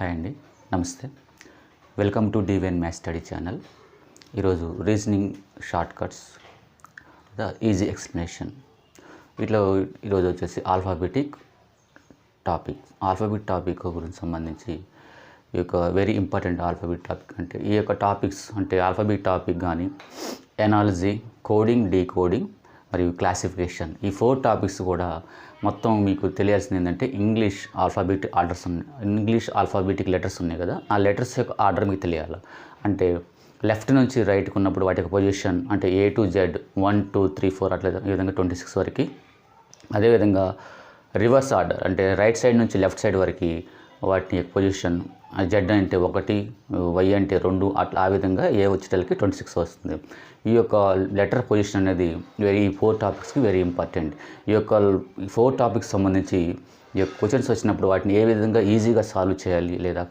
Hi అండి, నమస్తే. Welcome to Divine maths study channel. ఈరోజు reasoning shortcuts, the easy explanation. వీటిలో ఈరోజు వచ్చేసి ఆల్ఫాబెటిక్ టాపిక్ గురించి సంబంధించి ఈ యొక్క వెరీ ఇంపార్టెంట్ ఆల్ఫాబెట్ టాపిక్. అంటే ఈ యొక్క టాపిక్స్ అంటే ఆల్ఫాబెట్ టాపిక్ కానీ ఎనాలజీ, కోడింగ్, డీకోడింగ్ మరియు క్లాసిఫికేషన్, ఈ 4 టాపిక్స్ కూడా మొత్తం మీకు తెలియాల్సింది ఏంటంటే ఇంగ్లీష్ ఆల్ఫాబెటిక్ లెటర్స్ ఉన్నాయి కదా, ఆ లెటర్స్ యొక్క ఆర్డర్ మీకు తెలియాలి. అంటే లెఫ్ట్ నుంచి రైట్కి ఉన్నప్పుడు వాటి యొక్క పొజిషన్ అంటే A to Z 1 2 3 4 అట్లా ఈ విధంగా 26 వరకు. అదేవిధంగా రివర్స్ ఆర్డర్ అంటే రైట్ సైడ్ నుంచి లెఫ్ట్ సైడ్ వరకు వాటి యొక్క పొజిషన్ Z అంటే 1, Y అంటే 2 అట్లా ఆ విధంగా A వచ్చేటలకి 26 వస్తుంది. ఈ యొక్క లెటర్ పొజిషన్ అనేది ఈ 4 టాపిక్స్కి వెరీ ఇంపార్టెంట్. ఈ యొక్క 4 టాపిక్స్ సంబంధించి ఈ యొక్క క్వశ్చన్స్ వచ్చినప్పుడు వాటిని ఏ విధంగా ఈజీగా సాల్వ్ చేయాలి లేదా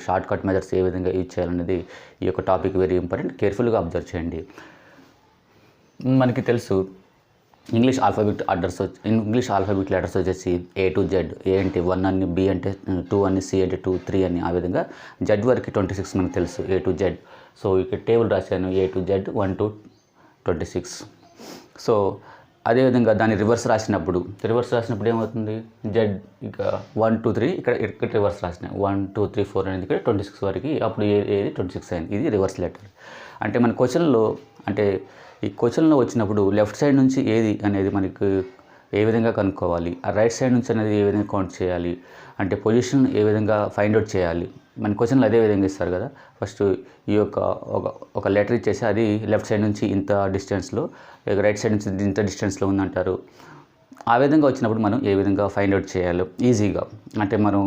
షార్ట్ కట్ మెథడ్స్ ఏ విధంగా యూజ్ చేయాలనేది ఈ యొక్క టాపిక్ వెరీ ఇంపార్టెంట్. కేర్ఫుల్గా అబ్జర్వ్ చేయండి. మనకి తెలుసు ఇంగ్లీష్ ఆల్ఫాబెట్ లెటర్స్ వచ్చేసి A to Z. A అంటే 1 అని, B అంటే 2 అని, C అంటే 2, 3 అని, ఆ విధంగా Z వరకు 26 మనకు తెలుసు A to Z. సో ఇక్కడ టేబుల్ రాశాను A to Z 1 to 26. So అదేవిధంగా దాన్ని రివర్స్ రాసినప్పుడు ఏమవుతుంది, Z ఇక 1 2 3 ఇక్కడ రివర్స్ రాసిన 1 2 3 4 అనేది ఇక్కడ 26 వరకు, అప్పుడు ఏది 26 అయింది. ఇది రివర్స్ లెటర్. అంటే మన క్వశ్చన్లో వచ్చినప్పుడు లెఫ్ట్ సైడ్ నుంచి ఏది అనేది మనకు ఏ విధంగా కనుక్కోవాలి, ఆ రైట్ సైడ్ నుంచి అనేది ఏ విధంగా కౌంట్ చేయాలి, అంటే పొజిషన్ ఏ విధంగా ఫైండ్ అవుట్ చేయాలి. మన క్వశ్చన్లు అదే విధంగా ఇస్తారు కదా. ఫస్ట్ ఈ యొక్క ఒక లెటర్ ఇచ్చేసి అది లెఫ్ట్ సైడ్ నుంచి ఇంత డిస్టెన్స్లో, రైట్ సైడ్ నుంచి ఇంత డిస్టెన్స్లో ఉందంటారు. ఆ విధంగా వచ్చినప్పుడు మనం ఏ విధంగా ఫైండ్ అవుట్ చేయాలో ఈజీగా, అంటే మనం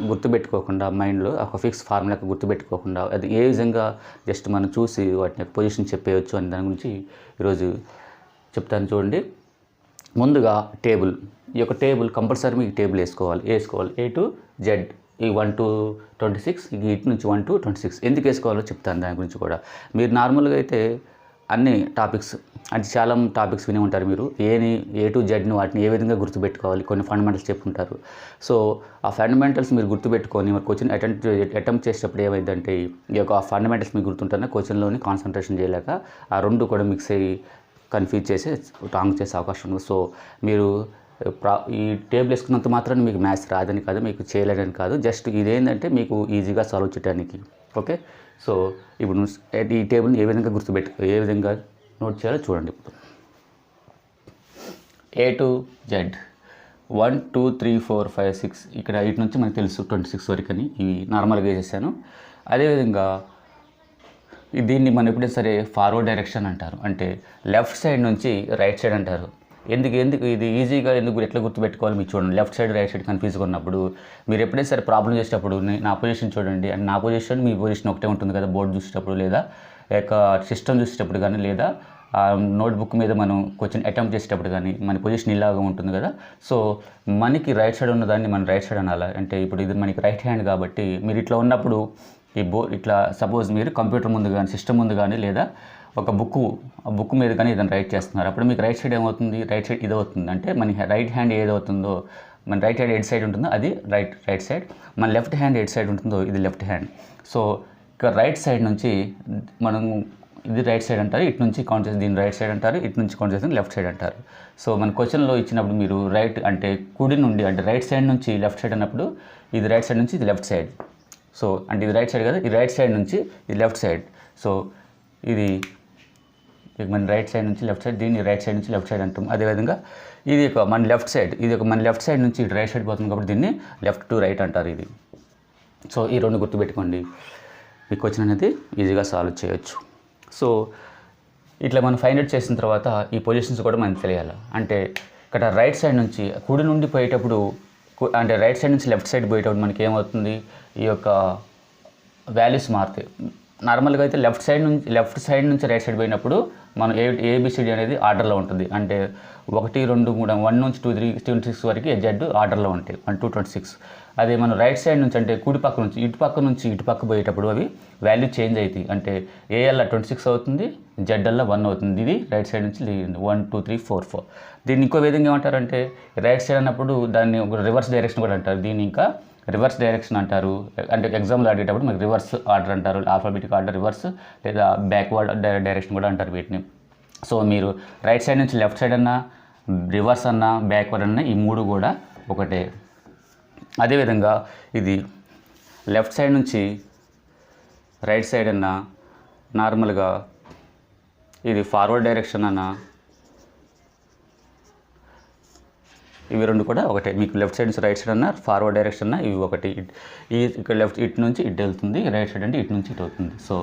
గుర్తుపెట్టుకోకుండా మైండ్లో ఒక ఫిక్స్ ఫార్ములాకి గుర్తుపెట్టుకోకుండా అది ఏ విధంగా జస్ట్ మనం చూసి వాటిని పొజిషన్ చెప్పేయచ్చు అని దాని గురించి ఈరోజు చెప్తాను. చూడండి, ముందుగా టేబుల్. ఈ యొక్క టేబుల్ కంపల్సరీ మీకు టేబుల్ వేసుకోవాలి. A to Z ఈ 1 to 26, ఇటు నుంచి 1 to 26 ఎందుకు వేసుకోవాలో చెప్తాను. దాని గురించి కూడా మీరు నార్మల్గా అయితే అన్ని టాపిక్స్ అంటే చాలా టాపిక్స్ విని ఉంటారు మీరు. A to Zని వాటిని ఏ విధంగా గుర్తుపెట్టుకోవాలి, కొన్ని ఫండమెంటల్స్ చెప్పుకుంటారు. సో ఆ ఫండమెంటల్స్ మీరు గుర్తుపెట్టుకొని మరి క్వశ్చన్ అటెంప్ట్ చేసేటప్పుడు ఏమైందంటే ఈ యొక్క ఫండమెంటల్స్ మీకు గుర్తుంటున్నా క్వశ్చన్లోని కాన్సన్ట్రేషన్ చేయలేక ఆ రెండు కూడా మిక్స్ అయ్యి కన్ఫ్యూజ్ చేసి రాంగ్ చేసే అవకాశం ఉంది. సో మీరు ఈ టేబుల్ వేసుకున్నంత మాత్రాన్ని మీకు మ్యాథ్స్ రాదని కాదు, మీకు చేయలేదని కాదు, జస్ట్ ఇదేంటంటే మీకు ఈజీగా సాల్వ్ చేయడానికి. ఓకే, సో ఇప్పుడు ఈ టేబుల్ని ఏ విధంగా ఏ విధంగా నోట్ చేయాలో చూడండి. ఇప్పుడు A to Z 1 2 3 4 5 6 ఇక్కడ ఇటు నుంచి మనకు తెలుసు 26 వరకు అని ఇవి నార్మల్గా వేసేసాను. అదేవిధంగా దీన్ని మనం ఎప్పుడైనా సరే ఫార్వర్డ్ డైరెక్షన్ అంటారు, అంటే లెఫ్ట్ సైడ్ నుంచి రైట్ సైడ్ అంటారు. ఎందుకు ఇది ఈజీగా ఎట్లా గుర్తుపెట్టుకోవాలి మీకు చూడండి. లెఫ్ట్ సైడ్ రైట్ సైడ్ కన్ఫ్యూజ్గా ఉన్నప్పుడు మీరు ఎప్పుడైనా సరే ప్రాబ్లం చేసేటప్పుడు నా పొజిషన్ చూడండి, అండ్ నా పొజిషన్ మీ పొజిషన్ ఒకటే ఉంటుంది కదా. బోర్డు చూసేటప్పుడు లేదా యొక్క సిస్టమ్ చూసేటప్పుడు కానీ లేదా నోట్బుక్ మీద మనం క్వశ్చన్ అటెంప్ట్ చేసేటప్పుడు కానీ మన పొజిషన్ ఇలాగా ఉంటుంది కదా. సో మనకి రైట్ సైడ్ ఉన్నదాన్ని మనం రైట్ సైడ్ అనాలి. అంటే ఇప్పుడు ఇది మనకి రైట్ హ్యాండ్ కాబట్టి మీరు ఇట్లా ఉన్నప్పుడు ఇట్లా సపోజ్ మీరు కంప్యూటర్ ముందు కానీ సిస్టమ్ ముందు కానీ లేదా ఒక బుక్ మీద కానీ ఏదైనా రైట్ చేస్తున్నారు, అప్పుడు మీకు రైట్ సైడ్ ఏమవుతుంది, రైట్ సైడ్ ఇది అవుతుంది. అంటే మన రైట్ హ్యాండ్ ఏదవుతుందో, మన రైట్ హ్యాండ్ ఎడ్ సైడ్ ఉంటుందో అది రైట్ సైడ్, మన లెఫ్ట్ హ్యాండ్ ఎడ్ సైడ్ ఉంటుందో ఇది లెఫ్ట్ హ్యాండ్. సో ఇక రైట్ సైడ్ నుంచి మనం ఇది రైట్ సైడ్ అంటారు, ఇటు నుంచి కౌంట్ చేసి దీన్ని రైట్ సైడ్ అంటారు, ఇటు నుంచి కౌంట్ చేసి లెఫ్ట్ సైడ్ అంటారు. సో మన క్వశ్చన్లో ఇచ్చినప్పుడు మీరు రైట్ అంటే కుడి నుండి అంటే రైట్ సైడ్ నుంచి లెఫ్ట్ సైడ్ అన్నప్పుడు ఇది రైట్ సైడ్ నుంచి ఇది లెఫ్ట్ సైడ్. సో అంటే ఇది రైట్ సైడ్ కదా, ఈ రైట్ సైడ్ నుంచి ఇది లెఫ్ట్ సైడ్. సో ఇది మన రైట్ సైడ్ నుంచి లెఫ్ట్ సైడ్, దీన్ని రైట్ సైడ్ నుంచి లెఫ్ట్ సైడ్ అంటాం. అదేవిధంగా ఇది మన లెఫ్ట్ సైడ్ నుంచి ఇటు రైట్ సైడ్ పోతుంది కాబట్టి దీన్ని లెఫ్ట్ టు రైట్ అంటారు ఇది. సో ఈ రెండు గుర్తుపెట్టుకోండి, ఈ క్వశ్చన్ అనేది ఈజీగా సాల్వ్ చేయొచ్చు. సో ఇట్లా మనం ఫైండ్ అవుట్ చేసిన తర్వాత ఈ పొజిషన్స్ కూడా మనకు తెలియాలి. అంటే ఇక్కడ రైట్ సైడ్ నుంచి కుడి నుండి పోయేటప్పుడు అంటే రైట్ సైడ్ నుంచి లెఫ్ట్ సైడ్ పోయేటప్పుడు మనకి ఏమవుతుంది, ఈ యొక్క వాల్యూస్ మారుతాయి. నార్మల్గా అయితే లెఫ్ట్ సైడ్ నుంచి రైట్ సైడ్ పోయినప్పుడు మనం ABCD అనేది ఆర్డర్లో ఉంటుంది. అంటే 1 2 3 1 నుంచి 2 3 26 వరకు Z ఆర్డర్లో ఉంటాయి, 1 2 26. అదే మనం రైట్ సైడ్ నుంచి అంటే కుడి పక్క నుంచి ఇటు పక్క పోయేటప్పుడు అవి వాల్యూ చేంజ్ అవుతాయి. అంటే AL 26 అవుతుంది, ZL 1 అవుతుంది. ఇది రైట్ సైడ్ నుంచి 1 2 3 4 4. దీన్ని ఇంకో విధంగా ఏమంటారంటే రైట్ సైడ్ అన్నప్పుడు దాన్ని ఒక రివర్స్ డైరెక్షన్ కూడా అంటారు. దీన్ని ఇంకా రివర్స్ డైరెక్షన్ అంటారు. అంటే ఎగ్జామ్లో అడిగేటప్పుడు మనకి రివర్స్ ఆర్డర్ అంటారు, ఆల్ఫాబెటిక్ ఆర్డర్ రివర్స్, లేదా బ్యాక్వర్డ్ డైరెక్షన్ కూడా అంటారు వీటిని. సో మీరు రైట్ సైడ్ నుంచి లెఫ్ట్ సైడ్ అన్నా, రివర్స్ అన్నా, బ్యాక్వర్డ్ అన్నా ఈ మూడు కూడా ఒకటే. అదేవిధంగా ఇది లెఫ్ట్ సైడ్ నుంచి రైట్ సైడ్ అన్నా, నార్మల్గా ఇది ఫార్వర్డ్ డైరెక్షన్ అన్నా, ఇవి రెండు కూడా ఒకటే. మీకు లెఫ్ట్ సైడ్ నుంచి రైట్ సైడ్ అన్నా, ఫార్వర్డ్ డైరెక్షన్ అన్నా ఇవి ఒకటి. ఇక్కడ లెఫ్ట్ ఇటు నుంచి ఇటు వెళ్తుంది, రైట్ సైడ్ అంటే ఇటు నుంచి ఇటు అవుతుంది. సో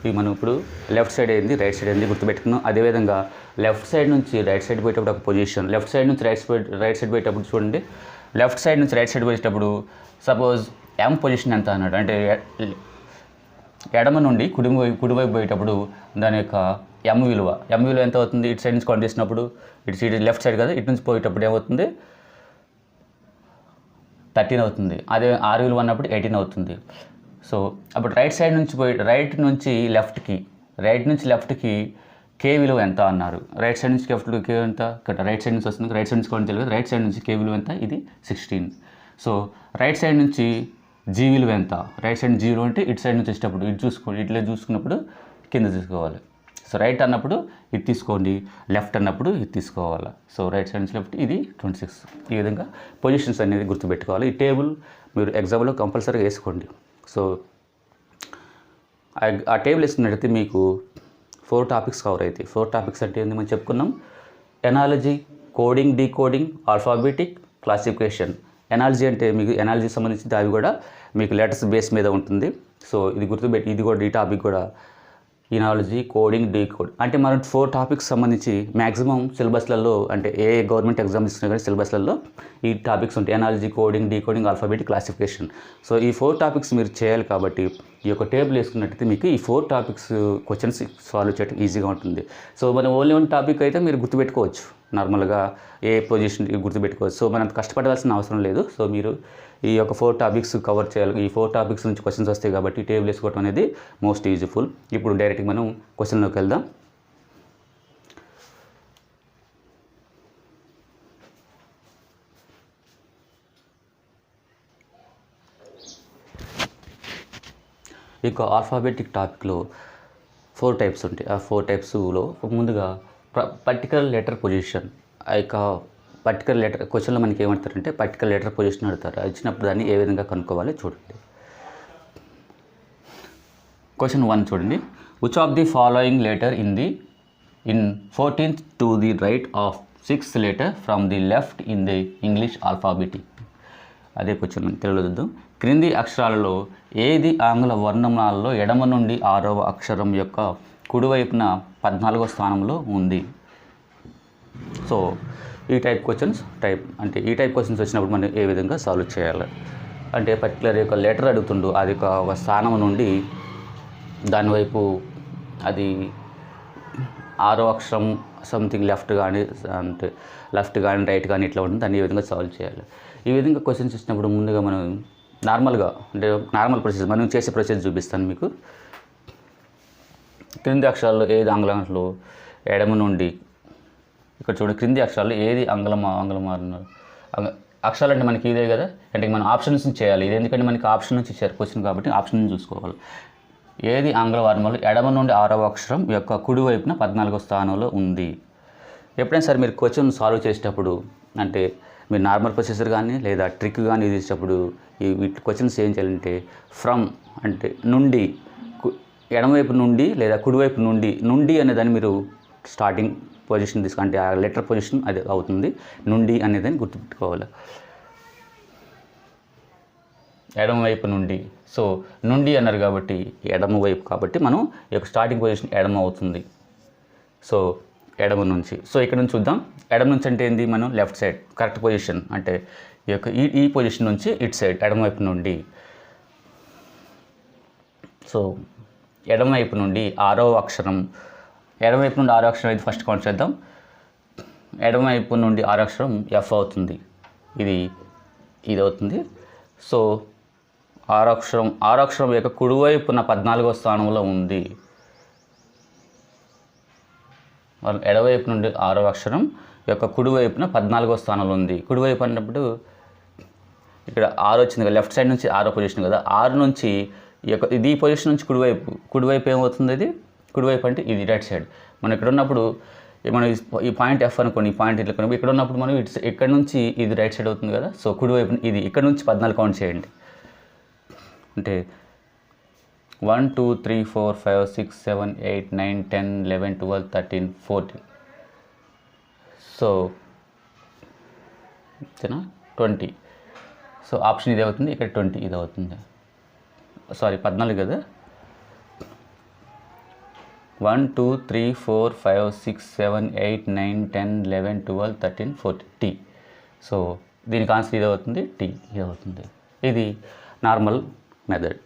ఇవి మనం ఇప్పుడు లెఫ్ట్ సైడ్ ఏంది, రైట్ సైడ్ ఏంది గుర్తుపెట్టుకున్నాం. అదేవిధంగా లెఫ్ట్ సైడ్ నుంచి రైట్ సైడ్ పోయేటప్పుడు ఒక పొజిషన్, లెఫ్ట్ సైడ్ నుంచి రైట్ సైడ్ పోయేటప్పుడు చూడండి, లెఫ్ట్ సైడ్ నుంచి రైట్ సైడ్ పోయేటప్పుడు సపోజ్ ఎం పొజిషన్ ఎంత అన్నాడు అంటే ఎడమ నుండి కుడివైపు పోయేటప్పుడు దాని యొక్క ఎం విలువ ఎంత అవుతుంది, ఇటు సైడ్ నుంచి కౌంట్ చేసినప్పుడు ఇటు లెఫ్ట్ సైడ్ కదా, ఇటు నుంచి పోయేటప్పుడు ఏమవుతుంది 13 అవుతుంది. అదే ఆర్ విలువ అన్నప్పుడు 18 అవుతుంది. సో అప్పుడు రైట్ నుంచి లెఫ్ట్కి కే విలువ ఎంత అన్నారు. రైట్ సైడ్ నుంచి లెఫ్ట్కి కే ఎంత, ఇక్కడ రైట్ సైడ్ నుంచి వస్తుంది, రైట్ సైడ్ నుంచి కౌంట్ తెలియదు, రైట్ సైడ్ నుంచి కే విలువ ఎంత, ఇది 16. సో రైట్ సైడ్ నుంచి జీ విలువ ఎంత, రైట్ సైడ్ జీ విలువ అంటే ఇటు సైడ్ నుంచి వచ్చేటప్పుడు ఇట్లా చూసుకున్నప్పుడు కింద తీసుకోవాలి. సో రైట్ అన్నప్పుడు ఇది తీసుకోండి, లెఫ్ట్ అన్నప్పుడు ఇది తీసుకోవాలి. సో రైట్ సైడ్ నుంచి లెఫ్ట్ ఇది 26. ఈ విధంగా పొజిషన్స్ అనేది గుర్తుపెట్టుకోవాలి. ఈ టేబుల్ మీరు ఎగ్జామ్లో కంపల్సరీగా వేసుకోండి. సో ఆ టేబుల్ వేసుకున్నట్టయితే మీకు 4 టాపిక్స్ కవర్ అవుతాయి. 4 టాపిక్స్ అంటే ఏంది మనం చెప్పుకున్నాం, analogy, coding, decoding, alphabetic, classification. Analogy అంటే మీకు ఎనాలజీ సంబంధించి అవి కూడా మీకు లెటర్స్ బేస్ మీద ఉంటుంది. సో ఇది గుర్తుపెట్టి, ఇది కూడా ఈ టాపిక్ కూడా ఎనాలజీ, కోడింగ్, డీకోడ్ అంటే మనం 4 టాపిక్స్ సంబంధించి మ్యాక్సిమం సిలబస్లలో, అంటే ఏ గవర్నమెంట్ ఎగ్జామ్ ఇస్తున్నా కానీ సిలబస్లలో ఈ టాపిక్స్ ఉంటాయి. Analogy, coding, decoding, alphabetic, classification. So ఈ 4 టాపిక్స్ మీరు చేయాలి కాబట్టి ఈ యొక్క టేబుల్ వేసుకున్నట్టయితే మీకు ఈ 4 టాపిక్స్ క్వశ్చన్స్ సాల్వ్ చేయడం ఈజీగా ఉంటుంది. సో మనం ఓన్లీ 1 టాపిక్ అయితే మీరు గుర్తుపెట్టుకోవచ్చు, నార్మల్గా ఏ పొజిషన్ గుర్తుపెట్టుకోవచ్చు. సో మనం కష్టపడాల్సిన అవసరం లేదు. సో మీరు ఈ యొక్క 4 టాపిక్స్ కవర్ చేయాలి. ఈ 4 టాపిక్స్ నుంచి క్వశ్చన్స్ వస్తాయి కాబట్టి టేబుల్ వేసుకోవడం అనేది మోస్ట్ యూజ్ఫుల్. ఇప్పుడు డైరెక్ట్గా మనం క్వశ్చన్లోకి వెళ్దాం. ఇక ఆల్ఫాబెటిక్ టాపిక్లో 4 టైప్స్ ఉంటాయి. ఆ 4 టైప్స్లో ముందుగా పర్టికులర్ లెటర్ పొజిషన్. ఆ యొక్క పర్టికులర్ లెటర్ క్వశ్చన్లో మనకి ఏమంటారంటే పర్టికులర్ లెటర్ పొజిషన్ అడుగుతారు. ఇచ్చినప్పుడు దాన్ని ఏ విధంగా కనుక్కోవాలి చూడండి. క్వశ్చన్ 1 చూడండి. Which of the following letter in 14th to the right of 6th letter from the left in the English alphabetic. అదే క్వశ్చన్ మనం తెలుగుద్దాం. క్రింది అక్షరాలలో ఏది ఆంగ్ల వర్ణమాలలో ఎడమ నుండి 6వ అక్షరం యొక్క కుడివైపున 14వ స్థానంలో ఉంది. సో ఈ టైప్ క్వశ్చన్స్ ఈ టైప్ క్వశ్చన్స్ వచ్చినప్పుడు మనం ఏ విధంగా సాల్వ్ చేయాలి అంటే పర్టికులర్ యొక్క లెటర్ అడుగుతుండు, అది ఒక స్థానం నుండి దానివైపు అది 6వ అక్షరం సంథింగ్ లెఫ్ట్ కానీ రైట్ కానీ ఇట్లా ఉంటుంది, దాన్ని ఏ విధంగా సాల్వ్ చేయాలి. ఈ విధంగా క్వశ్చన్స్ ఇచ్చినప్పుడు ముందుగా మనం నార్మల్ ప్రొసెస్ మనం చేసే ప్రొసెస్ చూపిస్తాను మీకు. క్రింది అక్షరాల్లో ఏది ఆంగ్లంలో ఎడమ నుండి, ఇక్కడ చూడండి క్రింది అక్షరాలు ఏది అక్షరాలు అంటే మనకి ఇదే కదా, అంటే మనం ఆప్షన్స్ చేయాలి. ఇది ఎందుకంటే మనకి ఆప్షన్ నుంచి ఇచ్చారు క్వశ్చన్ కాబట్టి ఆప్షన్ నుంచి చూసుకోవాలి. ఏది ఆంగ్ల వర్ణమాలలో ఎడమ నుండి 6వ అక్షరం యొక్క కుడివైపున 14వ స్థానంలో ఉంది. ఎప్పుడైనా సరే మీరు క్వశ్చన్ సాల్వ్ చేసేటప్పుడు అంటే మీరు నార్మల్ ప్రొసెసర్ కానీ లేదా ట్రిక్ కానీ యూజ్ చేసేటప్పుడు ఈ క్వశ్చన్స్ ఏం చేయాలంటే ఫ్రమ్ అంటే నుండి, ఎడమవైపు నుండి లేదా కుడివైపు నుండి అనేదాన్ని మీరు స్టార్టింగ్ పొజిషన్ తీసుకుంటే ఆ లెటర్ పొజిషన్ అది అవుతుంది, నుండి అనేదాన్ని గుర్తుపెట్టుకోవాలి. ఎడమవైపు నుండి, సో నుండి అన్నారు కాబట్టి ఎడమవైపు కాబట్టి మనం ఈ యొక్క స్టార్టింగ్ పొజిషన్ ఎడమ అవుతుంది. సో ఎడమ నుంచి, సో ఇక్కడ నుంచి చూద్దాం. ఎడమ నుంచి అంటే ఏంది, మనం లెఫ్ట్ సైడ్ కరెక్ట్ పొజిషన్ అంటే ఈ యొక్క ఈ పొజిషన్ నుంచి ఇటు సైడ్ ఎడమవైపు నుండి. సో ఎడమవైపు నుండి 6వ అక్షరం, ఎడమవైపు నుండి 6వ అక్షరం అయితే ఫస్ట్ కౌంట్ చేద్దాం. ఎడమవైపు నుండి 6వ అక్షరం ఎఫ్ అవుతుంది, ఇది అవుతుంది. సో 6వ అక్షరం యొక్క కుడివైపున 14వ స్థానంలో ఉంది. ఎడవైపు నుండి 6వ అక్షరం యొక్క కుడివైపున 14వ స్థానంలో ఉంది. కుడివైపు అన్నప్పుడు ఇక్కడ ఆర్ వచ్చింది కదా, లెఫ్ట్ సైడ్ నుంచి ఆరో పొజిషన్ కదా, ఆరు నుంచి ఇది పొజిషన్ నుంచి కుడివైపు ఏమవుతుంది, ఇది కుడివైపు అంటే ఇది రైట్ సైడ్. మనం ఇక్కడ ఉన్నప్పుడు మనం ఈ పాయింట్ ఎఫ్ అనుకోండి, ఈ పాయింట్ ఇట్లా ఇక్కడ ఉన్నప్పుడు మనం ఇక్కడ నుంచి ఇది రైట్ సైడ్ అవుతుంది కదా. సో కుడివైపు ఇది ఇక్కడ నుంచి 14 కౌంట్ చేయండి. అంటే 1 2 3 4 5 6 7 8 9 10 11 12 13 14. సో 20. సో ఆప్షన్ ఇది అవుతుంది, ఇక్కడ 20 ఇది అవుతుంది. సారీ 14 కదా. 1 2 3 4 5 6 7 8 9 10 11 12 13 14 టీ. సో దీనికి ఆన్సర్ ఇది అవుతుంది, టీ ఇది అవుతుంది. ఇది నార్మల్ మెథడ్.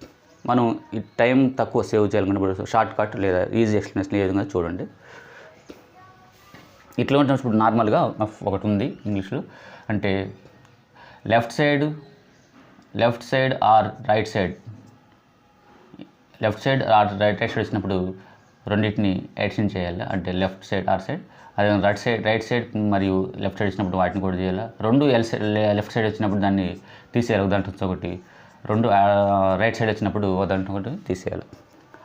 మనం ఈ టైం తక్కువ సేవ్ చేయాలనుకున్నప్పుడు షార్ట్ కట్ లేదా ఈజీ ఎక్స్ప్లెనేషన్ ఏ విధంగా చూడండి. ఇట్లా ఉంటున్నప్పుడు నార్మల్గా ఒకటి ఉంది ఇంగ్లీష్లో, అంటే left side or right side వచ్చినప్పుడు రెండింటిని ఎడిషన్ చేయాలి. అంటే లెఫ్ట్ సైడ్ ఆర్ సైడ్, అదే రైట్ సైడ్ మరియు లెఫ్ట్ సైడ్ వచ్చినప్పుడు వాటిని కూడా చేయాలి. రెండు లెఫ్ట్ సైడ్ వచ్చినప్పుడు దాన్ని తీసేయాలి, ఒక దాంట్లో ఒకటి. రెండు రైట్ సైడ్ వచ్చినప్పుడు ఒక దాంట్లో ఒకటి తీసేయాలి.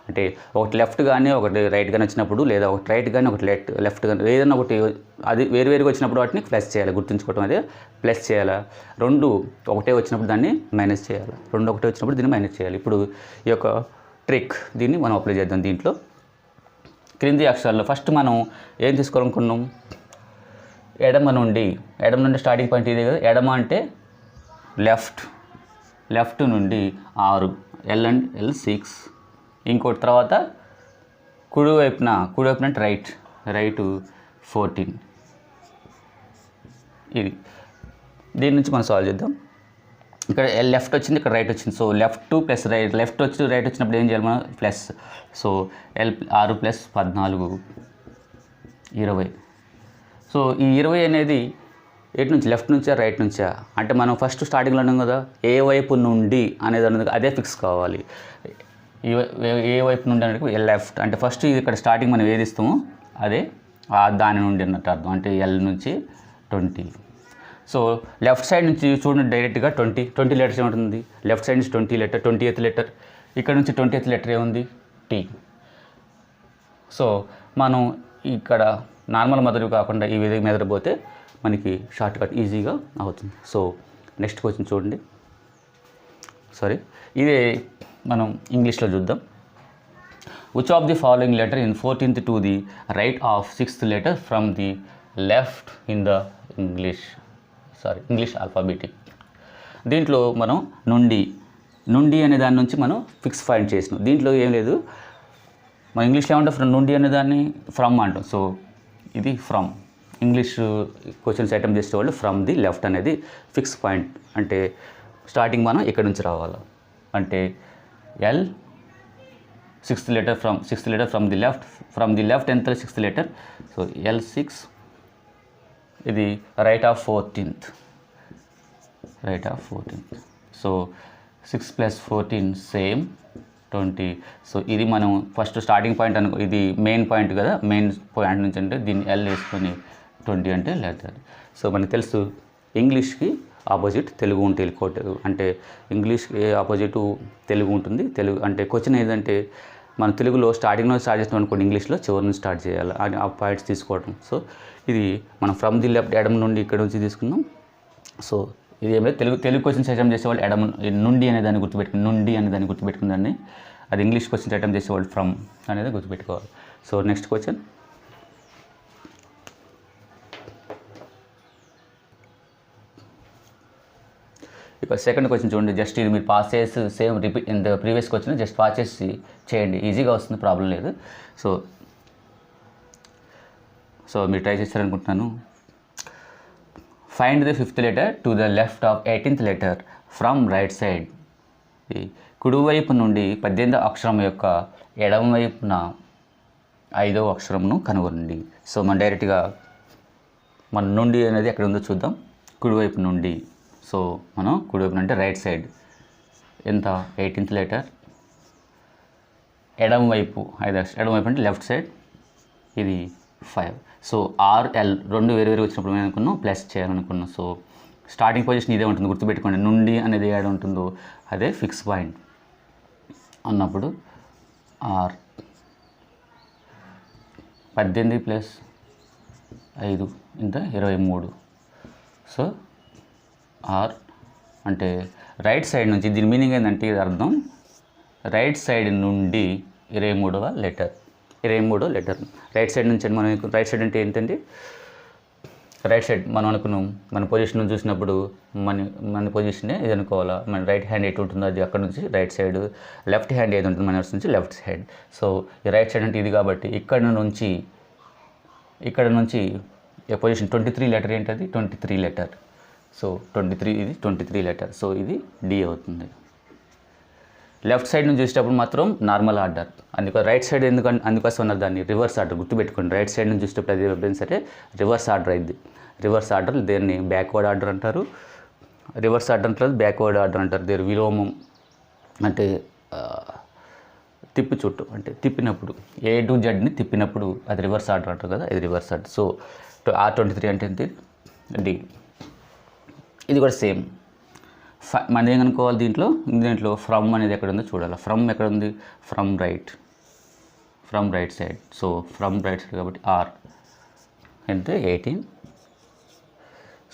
అంటే ఒకటి లెఫ్ట్ కానీ ఒకటి రైట్ కానీ వచ్చినప్పుడు, లేదా ఒకటి రైట్ కానీ ఒకటి లెఫ్ట్ కానీ ఏదైనా ఒకటి అది వేరువేరుగా వచ్చినప్పుడు వాటిని ప్లస్ చేయాలి. గుర్తుంచుకోవడం అదే ప్లస్ చేయాలి. రెండు ఒకటే వచ్చినప్పుడు దాన్ని మైనస్ చేయాలి. రెండు ఒకటే వచ్చినప్పుడు దీన్ని మైనస్ చేయాలి. ఇప్పుడు ఈ యొక్క ట్రిక్ దీన్ని మనం అప్లై చేద్దాం. దీంట్లో క్రింది అక్షరాల్లో ఫస్ట్ మనం ఏం తీసుకోవాలనుకున్నాం, ఎడమ నుండి స్టార్టింగ్ పాయింట్ ఇదే కదా. ఎడమ అంటే లెఫ్ట్ నుండి 6, ఎల్ అండ్ ఎల్ 6. ఇంకోటి తర్వాత కుడివైపున అంటే రైట్ 14. ఇది దీని నుంచి మనం సాల్వ్ చేద్దాం. ఇక్కడ లెఫ్ట్ వచ్చింది, ఇక్కడ రైట్ వచ్చింది. సో లెఫ్ట్ ప్లస్ లెఫ్ట్ వచ్చి రైట్ వచ్చినప్పుడు ఏం చేయాలి మనం, ప్లస్. సో 6 + 14 20. సో ఈ 20 అనేది ఎటు నుంచి, లెఫ్ట్ నుంచా రైట్ నుంచా అంటే మనం ఫస్ట్ స్టార్టింగ్లో ఉన్నాం కదా, ఏ వైపు నుండి అనేది అదే ఫిక్స్ కావాలి. ఏ వైపు నుండి అనేది లెఫ్ట్ అంటే ఫస్ట్ ఇక్కడ స్టార్టింగ్ మనం ఏది ఇస్తామో అదే దాని నుండి అన్నట్టు అర్థం. అంటే ఎల్ నుంచి 20. సో లెఫ్ట్ సైడ్ నుంచి చూడండి డైరెక్ట్గా 20 లెటర్స్ ఏముంటుంది, లెఫ్ట్ సైడ్ నుంచి 20 లెటర్, 20th లెటర్. ఇక్కడ నుంచి 20th లెటర్ ఏముంది, టీ. సో మనం ఇక్కడ నార్మల్ మెథడ్ కాకుండా ఈ విధంగా మెథడ్ పోతే మనకి షార్ట్ కట్ ఈజీగా అవుతుంది. సో నెక్స్ట్ క్వశ్చన్ చూడండి. ఇదే మనం ఇంగ్లీష్లో చూద్దాం. Which of the following letter in 14th to the right of 6th letter from the left in the English alphabetic. దీంట్లో మనం నుండి అనే దాని నుంచి మనం ఫిక్స్ ఫైండ్ చేసినాం. దీంట్లో ఏం లేదు, మన ఇంగ్లీష్లో ఏమంటాం, నుండి అనే దాన్ని ఫ్రమ్ అంటాం. సో ఇది ఫ్రమ్. ఇంగ్లీష్ క్వశ్చన్స్ అటెంప్ట్ చేసేవాళ్ళు ఫ్రమ్ ది లెఫ్ట్ అనేది ఫిక్స్ పాయింట్. అంటే స్టార్టింగ్ మనం ఇక్కడ నుంచి రావాలి. అంటే L 6th letter from the left ఎంత 6th లెటర్. సో L6 ఇది right of 14th. So 6 + 14 same 20. So ఇది మనం ఫస్ట్ స్టార్టింగ్ పాయింట్ ఇది మెయిన్ పాయింట్ కదా, మెయిన్ పాయింట్ నుంచి అంటే దీన్ని ఎల్ వేసుకొని 20 అంటే లెటర్. సో మనకు తెలుసు ఇంగ్లీష్కి ఆపోజిట్ తెలుగు ఉంటుంది. అంటే ఇంగ్లీష్కి ఆపోజిట్ తెలుగు ఉంటుంది. తెలుగు అంటే క్వశ్చన్ ఏదంటే మన తెలుగులో స్టార్టింగ్లో స్టార్ట్ చేస్తాం అనుకోండి, ఇంగ్లీష్లో చివరి నుంచి స్టార్ట్ చేయాలి అని ఆ పాయింట్స్ తీసుకోవడం. సో ఇది మనం ఫ్రమ్ ది లెఫ్ట్ ఎడమ నుండి ఇక్కడ నుంచి తీసుకున్నాం. సో ఇది ఏమైనా తెలుగు క్వశ్చన్స్ అటెంప్ట్ చేసేవాళ్ళు ఎడమ నుండి అనే దాన్ని గుర్తుపెట్టుకుని దాన్ని అది ఇంగ్లీష్ క్వశ్చన్స్ అటెంప్ట్ చేసేవాళ్ళు ఫ్రమ్ అనేది గుర్తుపెట్టుకోవాలి. So next question. ఇక సెకండ్ క్వశ్చన్ చూడండి. జస్ట్ ఇది మీరు పాస్ చేసి same repeat in the previous question just pass చేసి చేయండి, ఈజీగా వస్తుంది, ప్రాబ్లం లేదు. సో మీరు ట్రై చేస్తారనుకుంటున్నాను. Find the 5th letter to the left of 18th letter from right side. కుడివైపు నుండి 18వ అక్షరం యొక్క ఎడమవైపున 5వ అక్షరంను కనుగొనండి. సో మనం డైరెక్ట్గా మన నుండి అనేది ఎక్కడ ఉందో చూద్దాం. కుడివైపు నుండి. సో మనం కుడివైపు అంటే రైట్ సైడ్ ఎంత 18th లెటర్, ఎడమవైపు అంటే లెఫ్ట్ సైడ్ ఇది 5. సో RL రెండు వేరు వచ్చినప్పుడు మేము అనుకున్నాం ప్లస్ చేయాలనుకున్నాం. సో స్టార్టింగ్ పొజిషన్ ఇదే ఉంటుంది, గుర్తుపెట్టుకోండి. నుండి అనేది ఏడ ఉంటుందో అదే ఫిక్స్ పాయింట్ అన్నప్పుడు ఆర్ 18 + 5 ఇంత 23. సో ఆర్ అంటే రైట్ సైడ్ నుంచి, దీని మీనింగ్ ఏంటంటే ఇది అర్థం రైట్ సైడ్ నుండి 23వ లెటర్. రైట్ సైడ్ నుంచి మనం రైట్ సైడ్ అంటే ఏంటండి, రైట్ సైడ్ మనం అనుకున్నాం మన పొజిషన్ చూసినప్పుడు మన పొజిషనే ఇది అనుకోవాలా. మన రైట్ హ్యాండ్ ఎటు ఉంటుందో అది అక్కడ నుంచి రైట్ సైడ్, లెఫ్ట్ హ్యాండ్ ఏది ఉంటుందో మన నుంచి లెఫ్ట్ సైడ్. సో ఈ రైట్ సైడ్ అంటే ఇది కాబట్టి ఇక్కడ నుంచి ఈ పొజిషన్ 23 లెటర్ ఏంటది 23 లెటర్. సో 23 ఇది 23 లెటర్. సో ఇది డి అవుతుంది. లెఫ్ట్ సైడ్ నుంచి చూసేటప్పుడు మాత్రం నార్మల్ ఆర్డర్. రైట్ సైడ్ అందుకోసం ఉన్నారు దాన్ని రివర్స్ ఆర్డర్, గుర్తుపెట్టుకోండి. రైట్ సైడ్ నుంచి చూసేటప్పుడు అది ఎప్పుడైనా సరే రివర్స్ ఆర్డర్ అయింది. రివర్స్ ఆర్డర్ దేన్ని బ్యాక్వర్డ్ ఆర్డర్ అంటారు. రివర్స్ ఆర్డర్ అంటారు, బ్యాక్వర్డ్ ఆర్డర్ అంటారు. దేని విలోమం అంటే తిప్పి చుట్టూ, అంటే తిప్పినప్పుడు A to Zని తిప్పినప్పుడు అది రివర్స్ ఆర్డర్ అంటారు కదా, ఇది రివర్స్ ఆర్డర్. సో R23 అంటే ఏంటి డి. ఇది కూడా సేమ్. మనం ఏం అనుకోవాలి దీంట్లో ఫ్రమ్ అనేది ఎక్కడ ఉందో చూడాలి. ఫ్రమ్ ఎక్కడ ఉంది, from right side. So from right side కాబట్టి ఆర్ ఎంత 18.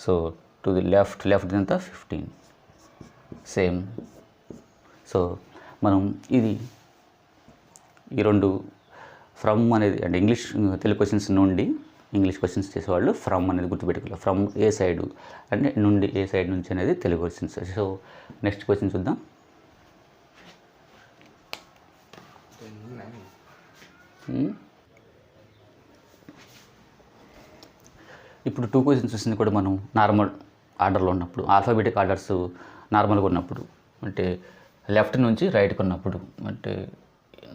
సో టు ది లెఫ్ట్ ఎంత 15. సేమ్. సో మనం ఇది ఈ రెండు ఫ్రమ్ అనేది అంటే తెలుగు క్వశ్చన్స్ నుండి ఇంగ్లీష్ క్వశ్చన్స్ చేసేవాళ్ళు ఫ్రమ్ అనేది గుర్తుపెట్టుకోవాలి. ఫ్రమ్ ఏ సైడు అంటే నుండి, ఏ సైడ్ నుంచి అనేది Telugu questions. So next question చూద్దాం. ఇప్పుడు 2 క్వశ్చన్స్ వచ్చింది కూడా మనం నార్మల్ ఆర్డర్లో ఉన్నప్పుడు, ఆల్ఫాబెటిక్ ఆర్డర్స్ నార్మల్గా ఉన్నప్పుడు, అంటే లెఫ్ట్ నుంచి రైట్కి ఉన్నప్పుడు, అంటే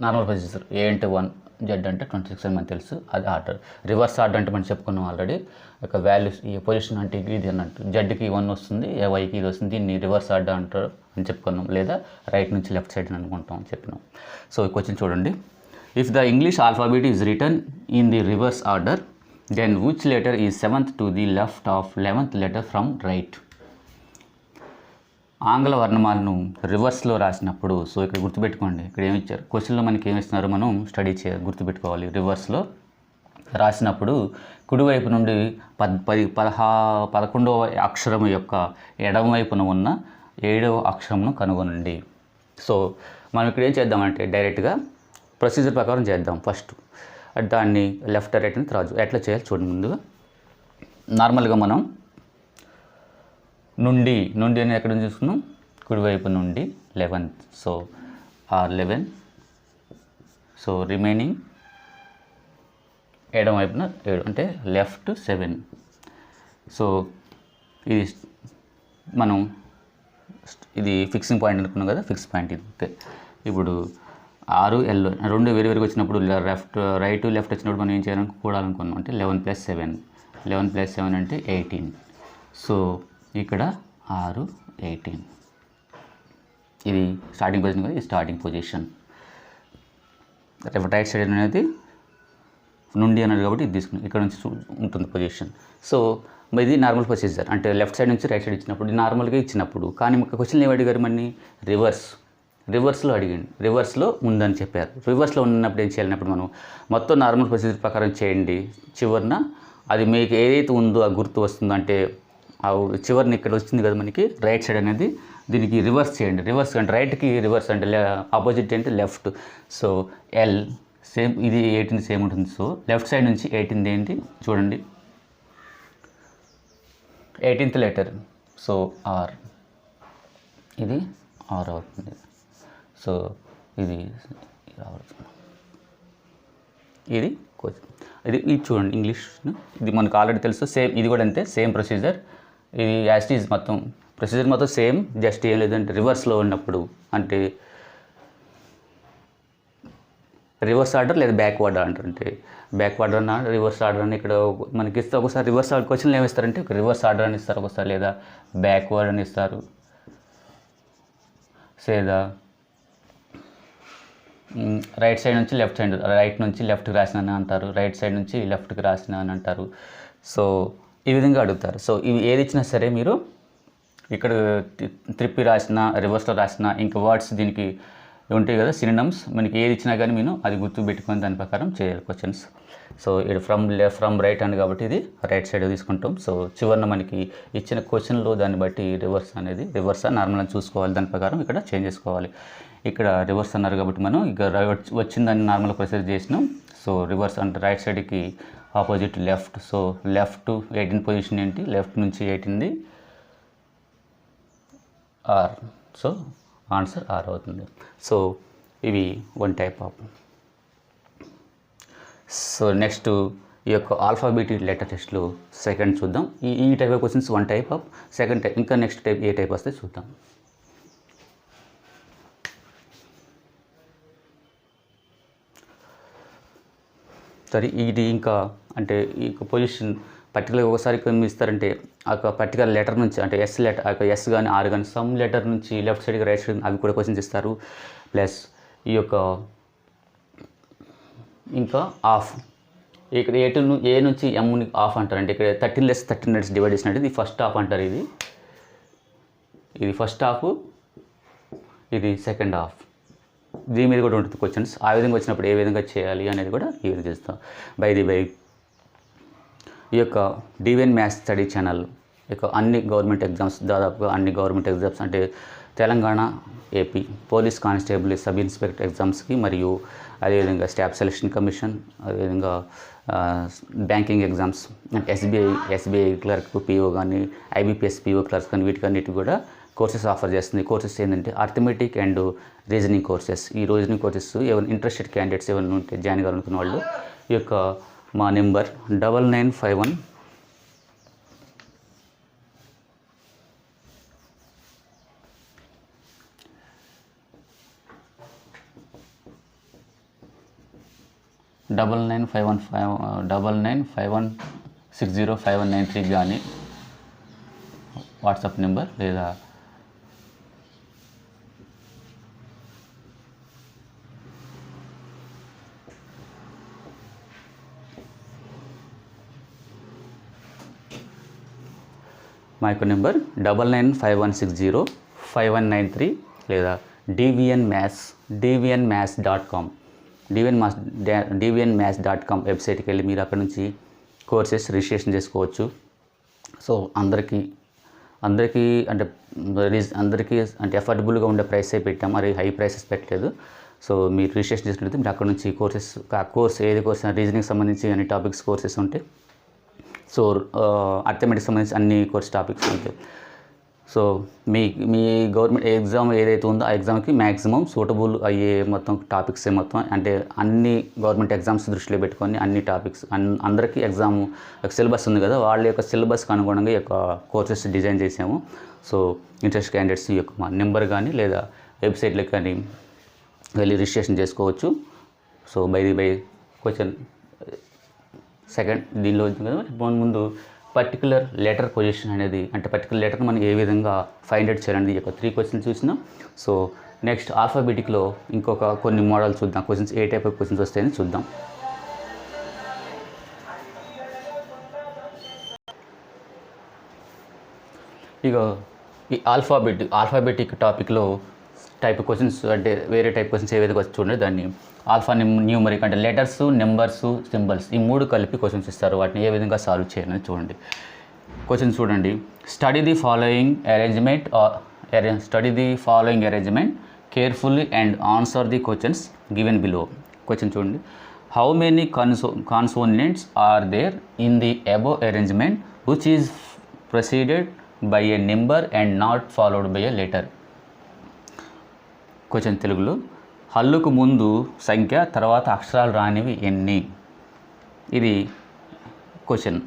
నార్మల్ ప్రొసీజర్. ఏ అంటే 1, జెడ్ అంటే 26 అని మనకు తెలుసు, అది ఆర్డర్. రివర్స్ ఆర్డర్ అంటే మనం చెప్పుకున్నాం ఆల్రెడీ. ఒక వాల్యూస్ ఈ పొజిషన్ అంటే ఇది అన్నట్టు, జెడ్కి 1 వస్తుంది, వైకి ఇది వస్తుంది, దీన్ని రివర్స్ ఆర్డర్ అంటారు అని చెప్పుకున్నాం. లేదా రైట్ నుంచి లెఫ్ట్ సైడ్ అని అనుకుంటాం అని చెప్పినాం. సో ఈ క్వశ్చన్ చూడండి. If the English alphabet is return in the reverse order, then which letter is 7th to the left of 11th letter from right. ఆంగ్ల వర్ణమాలను రివర్స్లో రాసినప్పుడు, సో ఇక్కడ గుర్తుపెట్టుకోండి, ఇక్కడ ఏమి ఇచ్చారు క్వశ్చన్లో మనకి ఏమి ఇస్తున్నారు, మనం స్టడీ గుర్తుపెట్టుకోవాలి. రివర్స్లో రాసినప్పుడు కుడివైపు నుండి 11వ అక్షరం యొక్క ఎడమవైపున ఉన్న 7వ అక్షరంను కనుగొనండి. సో మనం ఇక్కడ ఏం చేద్దామంటే డైరెక్ట్గా ప్రొసీజర్ ప్రకారం చేద్దాం. ఫస్ట్ దాన్ని లెఫ్ట్ రైట్ అని రాజు ఎట్లా చేయాలి చూడండి. ముందుగా నార్మల్గా మనం నుండి అనేది ఎక్కడ నుంచి చూసుకున్నాం, కుడివైపు నుండి 11th. So R11. So remaining ఎడమ వైపున 7 అంటే లెఫ్ట్ 7. సో ఇది మనం ఇది ఫిక్సింగ్ పాయింట్ అనుకున్నాం కదా, ఫిక్స్ పాయింట్ ఇది. ఓకే, ఇప్పుడు 6 L రెండు వేరుగా వచ్చినప్పుడు రైట్ లెఫ్ట్ వచ్చినప్పుడు మనం ఏం చేయాలని కూడాలనుకున్నాం అంటే 11 + 7. 11 + 7 అంటే 18. సో ఇక్కడ 6, 18. ఇది స్టార్టింగ్ పొజిషన్ కదా, ఇది స్టార్టింగ్ పొజిషన్. రైట్ సైడ్ అనేది నుండి అన్నది కాబట్టి ఇది తీసుకుని ఇక్కడ నుంచి ఉంటుంది పొజిషన్. సో ఇది నార్మల్ ప్రొసీజర్, అంటే లెఫ్ట్ సైడ్ నుంచి రైట్ సైడ్ ఇచ్చినప్పుడు నార్మల్గా ఇచ్చినప్పుడు. కానీ క్వశ్చన్ ఏమి అడిగారు మళ్ళీ రివర్స్లో అడిగండి. రివర్స్లో ఉందని చెప్పారు. రివర్స్లో ఉన్నప్పుడు ఏం చేయాలన్నప్పుడు మనం మొత్తం నార్మల్ ప్రొసీజర్ ప్రకారం చేయండి. చివరిన అది మీకు ఏదైతే ఉందో ఆ గుర్తు వస్తుందో, అంటే చివరిని ఇక్కడ వచ్చింది కదా మనకి రైట్ సైడ్ అనేది, దీనికి రివర్స్ చేయండి. రివర్స్ అంటే రైట్కి రివర్స్ అంటే ఆపోజిట్ అంటే లెఫ్ట్. సో ఎల్ సేమ్, ఇది 18 సేమ్ ఉంటుంది. సో లెఫ్ట్ సైడ్ నుంచి 18 ఏంటి చూడండి, 18th లెటర్. సో ఆర్, ఇది ఆర్ అవుతుంది. సో ఇది ఇది చూడండి ఇంగ్లీష్, ఇది మనకు ఆల్రెడీ తెలుసు. సేమ్ ఇది కూడా అంతే, సేమ్ ప్రొసీజర్. ఇది యాజ్ ఈజ్ మొత్తం ప్రొసీజర్ మొత్తం సేమ్, జస్ట్ ఏం లేదంటే రివర్స్లో ఉన్నప్పుడు, అంటే రివర్స్ ఆర్డర్ లేదా బ్యాక్వర్డ్ ఆర్డర్. అంటే బ్యాక్వర్డ్ అన్న రివర్స్ ఆర్డర్ అని ఇక్కడ మనకి ఇస్తే ఒకసారి రివర్స్ ఆర్డర్ క్వశ్చన్లు ఏమి ఇస్తారంటే రివర్స్ ఆర్డర్ అని ఇస్తారు ఒకసారి, లేదా బ్యాక్వర్డ్ అని ఇస్తారు, లేదా రైట్ సైడ్ నుంచి లెఫ్ట్ సైడ్, రైట్ నుంచి లెఫ్ట్కి రాసిన అని అంటారు, రైట్ సైడ్ నుంచి లెఫ్ట్కి రాసిన అని అంటారు. సో ఈ విధంగా అడుగుతారు. సో ఇవి ఏది ఇచ్చినా సరే మీరు ఇక్కడ త్రిప్పి రాసిన, రివర్స్లో రాసిన, ఇంకా వర్డ్స్ దీనికి ఉంటాయి కదా సినినమ్స్, మనకి ఏది ఇచ్చినా కానీ నేను అది గుర్తు పెట్టుకొని దాని ప్రకారం చేయాలి క్వశ్చన్స్. సో ఇది ఫ్రమ్ రైట్ హ్యాండ్ కాబట్టి ఇది రైట్ సైడ్ తీసుకుంటాం. సో చివరిన మనకి ఇచ్చిన క్వశ్చన్లో దాన్ని బట్టి రివర్సా నార్మల్ అని చూసుకోవాలి, దాని ప్రకారం ఇక్కడ చేంజ్ చేసుకోవాలి. ఇక్కడ రివర్స్ అన్నారు కాబట్టి మనం ఇక వచ్చిందని నార్మల్ ప్రొసీజర్ చేసినాం. సో రివర్స్ అంటే రైట్ సైడ్కి opposite left. So left 18 position ఏంటి, లెఫ్ట్ నుంచి 18ది ఆర్. సో ఆన్సర్ ఆర్ అవుతుంది. సో ఇవి one type of. So next ఈ యొక్క ఆల్ఫాబెటిక్ లెటర్ టెస్ట్లో సెకండ్ చూద్దాం. ఈ type of questions one type of. Second type ఇంకా నెక్స్ట్ టైప్ ఏ టైప్ వస్తే చూద్దాం. సరే ఇది ఇంకా అంటే ఈ పొజిషన్ పర్టికులర్ ఒకసారి కొన్ని ఇస్తారంటే ఆ పర్టికులర్ లెటర్ నుంచి అంటే ఎస్ లెటర్ ఎస్ కానీ ఆర్ కానీ సమ్ లెటర్ నుంచి లెఫ్ట్ సైడ్కి రైట్ సైడ్ అవి కూడా క్వశ్చన్స్ ఇస్తారు. ప్లస్ ఈ యొక్క ఇంకా ఆఫ్ ఇక్కడ ఏ నుంచి ఎమ్ని ఆఫ్ అంటారు. అంటే ఇక్కడ 13 డివైడ్ చేసినట్టు ఇది ఫస్ట్ హాఫ్ అంటారు. ఇది ఫస్ట్ హాఫ్, ఇది సెకండ్ హాఫ్. దీని మీద కూడా ఉంటుంది క్వశ్చన్స్. ఆ విధంగా వచ్చినప్పుడు ఏ విధంగా చేయాలి అనేది కూడా ఈ విధంగా చేస్తాం. బై ఈ యొక్క డివిఎన్ మ్యాథ్స్ స్టడీ ఛానల్ యొక్క అన్ని గవర్నమెంట్ ఎగ్జామ్స్, దాదాపుగా అన్ని గవర్నమెంట్ ఎగ్జామ్స్ అంటే Telangana, AP police constable, sub inspector ఎగ్జామ్స్కి మరియు అదేవిధంగా స్టాఫ్ సెలక్షన్ కమిషన్, అదేవిధంగా బ్యాంకింగ్ ఎగ్జామ్స్ అంటే ఎస్బీఐ క్లర్క్ పిఓ కానీ, ఐబీపీఎస్ పిఓ క్లర్క్స్ కానీ వీటికన్నిటి కూడా కోర్సెస్ ఆఫర్ చేస్తుంది. కోర్సెస్ ఏంటంటే అర్థమెటిక్ అండ్ రీజనింగ్ కోర్సెస్. ఈ రీజనింగ్ కోర్సెస్ ఎవరు ఇంట్రెస్టెడ్ క్యాండిడేట్స్ ఎవరైనా ఉంటే జాయిన్ కావాలనుకున్న వాళ్ళు ఈ యొక్క మా నెంబర్ 9951 9951605193 కానీ వాట్సాప్ నెంబర్ లేదా మా యొక్క నెంబర్ 9951605193 లేదా dvnmaths.com dvnmaths.com వెబ్సైట్కి వెళ్ళి మీరు అక్కడ నుంచి కోర్సెస్ రిజిస్ట్రేషన్ చేసుకోవచ్చు. సో అందరికీ అంటే అఫోర్డబుల్గా ఉండే ప్రైసే పెట్టాం, మరి హై ప్రైసెస్ పెట్టలేదు. సో మీరు రిజిస్ట్రేషన్ చేసుకుంటే మీరు అక్కడ నుంచి కోర్స్ ఏది కోర్స్ రీజనింగ్ సంబంధించి అన్ని టాపిక్స్ కోర్సెస్ ఉంటాయి. సో అర్థమెటిక్స్ సంబంధించి అన్ని కోర్స్ టాపిక్స్ ఉంటాయి. సో మీ గవర్నమెంట్ ఎగ్జామ్ ఏదైతే ఉందో ఆ ఎగ్జామ్కి మ్యాక్సిమం సూటబుల్ అయ్యే మొత్తం టాపిక్స్ మొత్తం అంటే అన్ని గవర్నమెంట్ ఎగ్జామ్స్ దృష్టిలో పెట్టుకొని అన్ని టాపిక్స్ అందరికీ ఎగ్జామ్ సిలబస్ ఉంది కదా, వాళ్ళ యొక్క సిలబస్కి అనుగుణంగా ఈ యొక్క కోర్సెస్ డిజైన్ చేసాము. సో ఇంట్రెస్ట్ క్యాండిడేట్స్ ఈ యొక్క మా నెంబర్ కానీ లేదా వెబ్సైట్లకు కానీ వెళ్ళి రిజిస్ట్రేషన్ చేసుకోవచ్చు. సో బై క్వశ్చన్ సెకండ్ దీనిలో వచ్చింది కదా, ముందు పర్టికులర్ లెటర్ పొజిషన్ అనేది అంటే పర్టికులర్ లెటర్ని మనం ఏ విధంగా ఫైండ్ అవుట్ చేయాలనేది ఈ యొక్క 3 క్వశ్చన్స్ చూసినాం. సో నెక్స్ట్ ఆల్ఫాబెటిక్లో ఇంకొక కొన్ని మోడల్స్ చూద్దాం, questions A type of questions వస్తాయని చూద్దాం. ఇక ఈ ఆల్ఫాబెటిక్ టాపిక్లో టైప్ క్వశ్చన్స్ అంటే వేరే టైప్ క్వశ్చన్స్ ఏ విధంగా చూడండి. దాన్ని ఆల్ఫా న్యూమరిక్ అంటే లెటర్స్, నెంబర్స్, సింబల్స్ ఈ 3 కలిపి క్వశ్చన్స్ ఇస్తారు. వాటిని ఏ విధంగా సాల్వ్ చేయాలని చూడండి. క్వశ్చన్ చూడండి. Study the following arrangement carefully and answer the questions given below. Question చూడండి. How many consonants are there in the above arrangement which is proceeded by a number and not followed by a letter. Question తెలుగులో, హల్లుకు ముందు సంఖ్య తర్వాత అక్షరాలు రానివి ఎన్ని? ఇది question.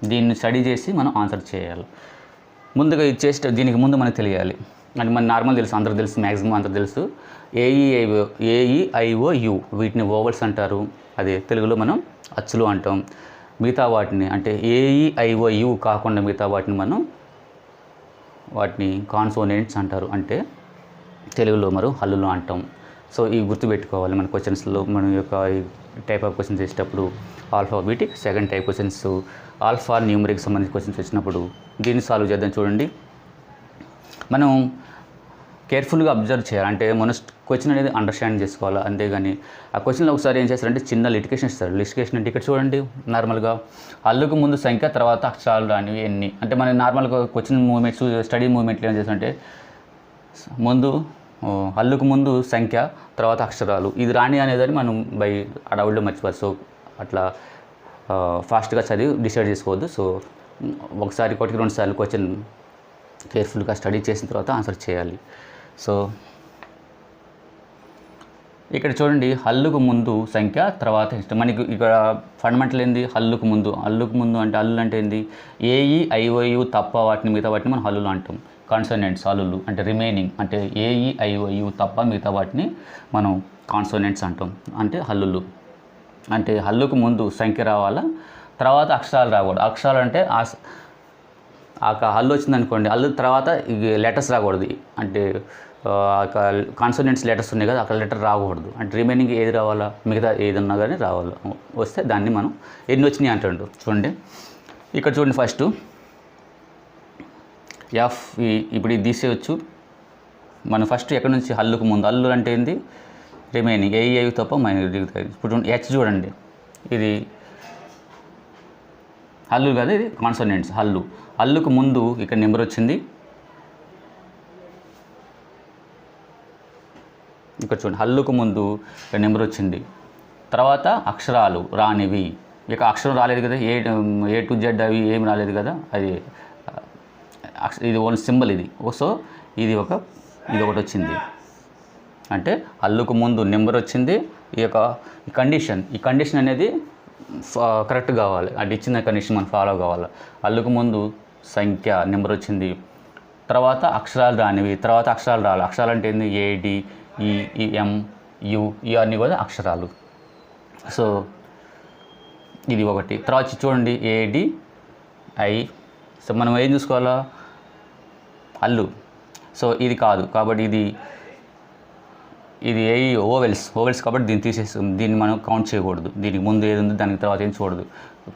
దీన్ని స్టడీ చేసి మనం ఆన్సర్ చేయాలి. ముందుగా ఇది చేస్తే దీనికి ముందు మనకు తెలియాలి అంటే మన నార్మల్ తెలుసు, అందరికి తెలుసు, మ్యాక్సిమం అందరికి తెలుసు. ఏఈఐఓయు వీటిని ఓవల్స్ అంటారు, అదే తెలుగులో మనం అచ్చులు అంటాం. మిగతా వాటిని అంటే ఏఈఐఓయు కాకుండా మిగతా వాటిని కాన్సోనెంట్స్ అంటారు, అంటే తెలుగులో మనం హల్లులు అంటాం. సో ఇవి గుర్తుపెట్టుకోవాలి మన క్వశ్చన్స్లో. మనం యొక్క టైప్ ఆఫ్ క్వశ్చన్స్ చేసేటప్పుడు alphabetic, second type questions alpha numeric సంబంధించిన క్వశ్చన్స్ వచ్చినప్పుడు దీన్ని సాల్వ్ చేద్దాం. చూడండి. మనం కేర్ఫుల్గా అబ్జర్వ్ చేయాలి. అంటే మన క్వశ్చన్ అనేది అండర్స్టాండ్ చేసుకోవాలి. అంతేగాని ఆ క్వశ్చన్లో ఒకసారి ఏం చేస్తారంటే చిన్న లిటికేషన్ ఇస్తారు. లిటికేషన్ అంటే ఇక్కడ చూడండి, నార్మల్గా హల్లుకు ముందు సంఖ్య తర్వాత అక్షరాలు రానివి ఎన్ని అంటే మన నార్మల్గా క్వశ్చన్ మూమెంట్స్ స్టడీ మూమెంట్లో ఏం చేస్తారంటే ముందు హల్లుకు ముందు సంఖ్య తర్వాత అక్షరాలు ఇది రాని అనేదని మనం బై అడవుల్లో మర్చిపోదు. సో అట్లా ఫాస్ట్గా చదివి డిసైడ్ చేసుకోవద్దు. సో ఒకసారి ఒకటికి 2 సార్లు క్వశ్చన్ కేర్ఫుల్గా స్టడీ చేసిన తర్వాత ఆన్సర్ చేయాలి. సో ఇక్కడ చూడండి, హల్లుకు ముందు సంఖ్య తర్వాత ఇష్టం. మనకి ఇక్కడ ఫండమెంటల్ ఏంది, హల్లుకు ముందు. హల్లుకు ముందు అంటే హల్లు అంటే ఏంది, ఏఈ ఐఓయు తప్ప మిగతా వాటిని మనం హల్లులు అంటాం. కాన్సోనెంట్స్ హల్లులు అంటే రిమైనింగ్ అంటే ఏఈ ఐఓయు తప్ప మిగతా వాటిని మనం కాన్సోనెంట్స్ అంటాం, అంటే హల్లులు. అంటే హల్లుకు ముందు సంఖ్య రావాలా, తర్వాత అక్షరాలు రాకూడదు. అక్షరాలు అంటే హల్లు వచ్చింది అనుకోండి, హల్లు తర్వాత లెటర్స్ రాకూడదు. అంటే కాన్సోనెంట్స్ లెటర్స్ ఉన్నాయి కదా, అక్కడ లెటర్ రాకూడదు. అంటే రిమైనింగ్ ఏది రావాలా, మిగతా ఏదన్నా కానీ రావాలా. వస్తే దాన్ని మనం ఎన్ని వచ్చినాయి అంటాడు. చూడండి ఇక్కడ చూడండి, ఫస్ట్ ఎఫ్. ఇప్పుడు ఇది తీసేయచ్చు మనం. ఫస్ట్ ఎక్కడి నుంచి హల్లుకు ముందు, హల్లు అంటే ఏంది రిమైనింగ్ ఏఐ తప్ప దిగుతాయి. ఇప్పుడు హెచ్ చూడండి, ఇది హల్లు కదా, ఇది కాన్సోనెంట్స్ హల్లు. హల్లుకు ముందు ఇక్కడ నెంబర్ వచ్చింది. ఇక్కడ చూడండి, హల్లుకు ముందు ఇక్కడ నెంబర్ వచ్చింది. తర్వాత అక్షరాలు రానివి, ఇక అక్షరం రాలేదు కదా, ఏ టు జెడ్ అవి ఏమి రాలేదు కదా, అది ఇది ఓన్లీ సింబల్ ఇది. సో ఇది ఒకటి వచ్చింది. అంటే హల్లుకు ముందు నెంబర్ వచ్చింది. ఈ కండిషన్ అనేది కరెక్ట్ కావాలి. అది ఇచ్చిన కండిషన్ మనం ఫాలో కావాలి. హల్లుకు ముందు సంఖ్య నెంబర్ వచ్చింది, తర్వాత అక్షరాలు రానివి, తర్వాత అక్షరాలు రావాలి. అక్షరాలు అంటే ఏంది, ఏడి ఈఎం యు ఇవన్నీ కూడా అక్షరాలు. సో ఇది ఒకటి. తర్వాత చూడండి ఏడి ఐ. సో మనం ఏం చూసుకోవాలా, హల్లు. సో ఇది కాదు కాబట్టి ఇది ఏ ఓవెల్స్ కాబట్టి దీన్ని తీసేస్తాం. దీన్ని మనం కౌంట్ చేయకూడదు. దీనికి ముందు ఏది ఉంది దానికి తర్వాత ఏం చూడదు.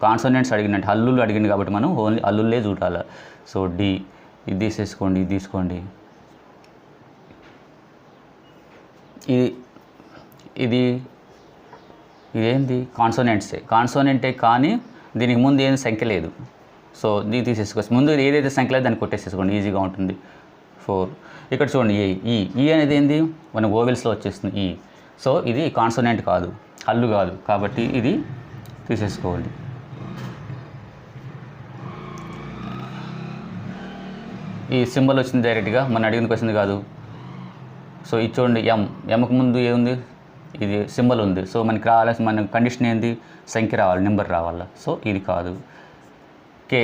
కాన్సోనెంట్స్ అడిగినట్టు హల్లులు అడిగింది కాబట్టి మనం ఓన్లీ హల్లులే చూడాలి. సో డి ఇది తీసేసుకోండి, ఇది తీసుకోండి. ఇదేంది కాన్సోనెంటే కానీ దీనికి ముందు ఏం సంఖ్య లేదు. సో దీన్ని తీసేసుకోవచ్చు. ముందు ఏదైతే సంఖ్య లేదు దాన్ని కొట్టేసేసుకోండి, ఈజీగా ఉంటుంది. 4. ఇక్కడ చూడండి ఈ అనేది ఏంది, మన ఓవెల్స్లో వచ్చేస్తుంది ఈ. సో ఇది కాన్సోనెంట్ కాదు, హల్లు కాదు కాబట్టి ఇది తీసేసుకోవాలి. ఈ సింబల్ వచ్చింది డైరెక్ట్గా మనం అడిగిన క్వశ్చన్ కాదు. సో ఇది చూడండి, ఎంకు ముందు ఏముంది, ఇది సింబల్ ఉంది. సో మనకి రావాల్సిన మన కండిషన్ ఏంది, సంఖ్య రావాలి, నెంబర్ రావాలా. సో ఇది కాదు. కే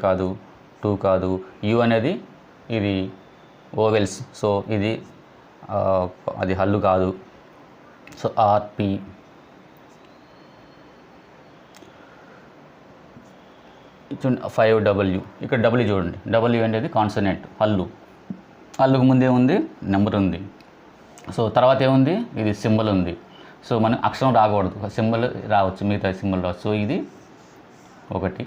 కాదు, 2 కాదు. యు అనేది ఇది ఓవెల్స్. సో ఇది అది హల్లు కాదు. సో ఆర్పి. చూడండి 5W. ఇక్కడ డబ్ల్యూ చూడండి, డబ్ల్యూ అనేది కాన్సోనెంట్ హల్లుకు ముందే ఉంది, నెంబర్ ఉంది. సో తర్వాత ఏముంది, ఇది సింబల్ ఉంది. సో మనం అక్షరం రాకూడదు, సింబల్ రావచ్చు, మిగతా సింబల్ రావచ్చు. సో ఇది ఒకటి.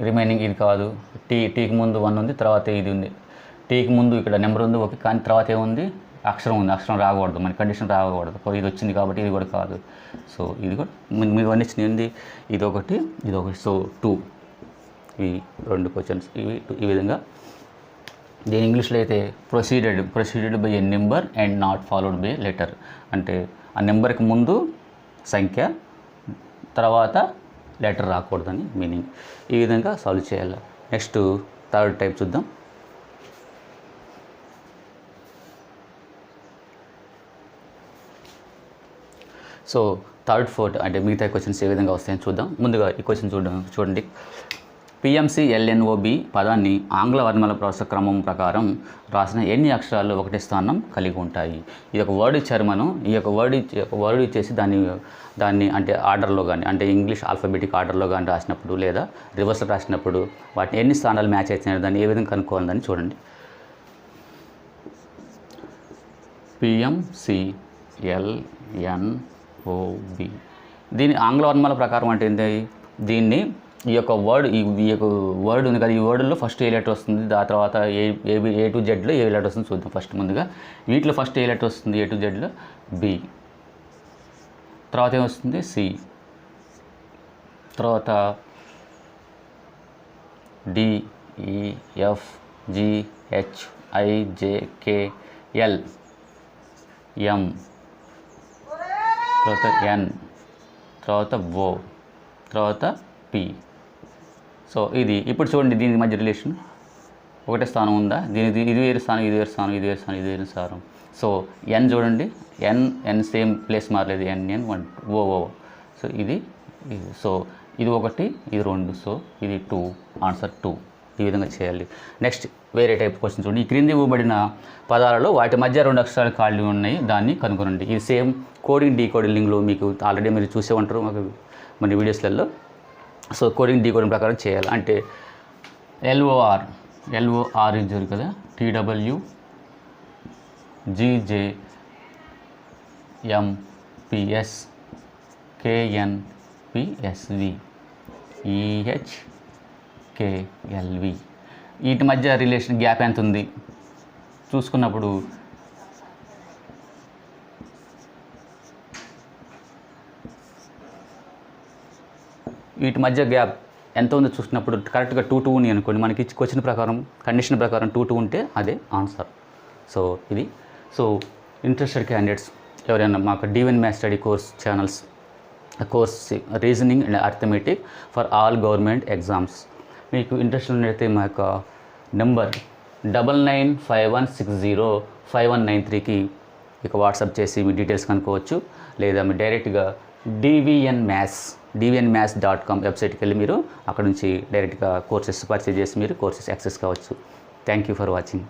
రిమైనింగ్ ఇది కాదు. టీకి ముందు 1 ఉంది, తర్వాత ఇది ఉంది. టీకి ముందు ఇక్కడ నెంబర్ ఉంది, ఓకే, కానీ తర్వాత ఏముంది, అక్షరం ఉంది. అక్షరం రాకూడదు, మన కండిషన్ రాకూడదు. ఇది వచ్చింది కాబట్టి ఇది కూడా కాదు. సో ఇది కూడా మీకు అన్నీ ఉంది. ఇది ఒకటి. సో 2. ఇవి 2 క్వశ్చన్స్. ఈ విధంగా. దీని ఇంగ్లీష్లో అయితే proceeded by a number and not followed by letter. అంటే ఆ నెంబర్కి ముందు సంఖ్య, తర్వాత లెటర్ రాకూడదని మీనింగ్. ఈ విధంగా సాల్వ్ చేయాలి. నెక్స్ట్ 3rd టైప్ చూద్దాం. సో 3rd 4th అంటే మిగతా క్వశ్చన్స్ ఏ విధంగా వస్తాయని చూద్దాం. ముందుగా ఈ క్వశ్చన్ చూడండి. PMCLNOB పదాన్ని ఆంగ్ల వర్ణమాల ప్రాస క్రమం ప్రకారం రాసిన ఎన్ని అక్షరాలు ఒకటి స్థానం కలిగి ఉంటాయి. ఇది ఒక వర్డ్ ఇచ్చారు. మనం ఈ యొక్క వర్డ్ ఇచ్చేసి దాన్ని అంటే ఆర్డర్లో కానీ, అంటే ఇంగ్లీష్ ఆల్ఫాబెటిక్ ఆర్డర్లో కానీ రాసినప్పుడు లేదా రివర్స్లో రాసినప్పుడు వాటిని ఎన్ని స్థానాలు మ్యాచ్ అవుతున్నాయో దాన్ని ఏ విధంగా కనుక్కోవాలని చూడండి. PMCLNOB దీని ఆంగ్ల వర్ణమాల ప్రకారం అంటే ఏంటి, దీన్ని ఈ యొక్క వర్డ్ ఈ యొక్క వర్డ్ ఉంది కదా, ఈ వర్డ్లో ఫస్ట్ ఏ లెటర్ వస్తుంది, ఆ తర్వాత ఏ టు జెడ్లో ఏ లెటర్ వస్తుంది చూద్దాం. ఫస్ట్ ముందుగా వీటిలో ఫస్ట్ ఏ లెటర్ వస్తుంది, ఏ టు జెడ్లో బి, తర్వాత ఏమొస్తుంది సి, తర్వాత D, E, F, G, H, I, J, K, L, M, తర్వాత ఎన్, తర్వాత ఓ, తర్వాత పి. సో ఇది ఇప్పుడు చూడండి, దీని మధ్య రిలేషన్ ఒకటే స్థానం ఉందా, ఇది వేరే స్థానం, ఇది వేరే స్థానం, ఇది వేరే స్థానం, ఇది వేరే స్థానం. సో ఎన్ చూడండి, ఎన్ సేమ్ ప్లేస్ మారలేదు, ఎన్ 1 ఓ. సో ఇది సో ఇది 1, ఇది 2, సో ఇది 2, ఆన్సర్ 2. ఈ విధంగా చేయాలి. నెక్స్ట్ వేరే టైప్ క్వశ్చన్ చూడండి. ఈ క్రింది ఇవ్వబడిన పదాలలో వాటి మధ్య 2 అక్షరాలు ఖాళీ ఉన్నాయి, దాన్ని కనుగొనండి. ఇది సేమ్ కోడింగ్ డీకోడింగ్లో మీకు ఆల్రెడీ మీరు చూసే ఉంటారు మాకు మన వీడియోస్లలో. సో కోడింగ్ డీకోడింగ్ ప్రకారం చేయాలి. అంటే LOR ఇది కదా, TW GJMPS KNPSV EHKLV. వీటి మధ్య రిలేషన్ గ్యాప్ ఎంత ఉంది చూసుకున్నప్పుడు వీటి మధ్య గ్యాప్ ఎంత ఉందో చూసినప్పుడు కరెక్ట్గా 2 ఉంది అనుకోండి, మనకి క్వశ్చన్ ప్రకారం కండిషన్ ప్రకారం 2 ఉంటే అదే ఆన్సర్. సో ఇది సో ఇంట్రెస్టెడ్ క్యాండిడేట్స్ ఎవరైనా మాకు D1 maths study course channels course reasoning and arithmetic for all government exams మీకు ఇంట్రెస్ట్ ఉన్నట్టయితే మా యొక్క నెంబర్ 9951605193కి ఇక వాట్సాప్ చేసి మీ డీటెయిల్స్ కనుక్కోవచ్చు. లేదా మీరు డైరెక్ట్గా dvnmaths.com వెబ్సైట్కి వెళ్ళి మీరు అక్కడ నుంచి డైరెక్ట్గా కోర్సెస్ పర్చేజ్ చేసి మీరు కోర్సెస్ యాక్సెస్ కావచ్చు. Thank you for watching.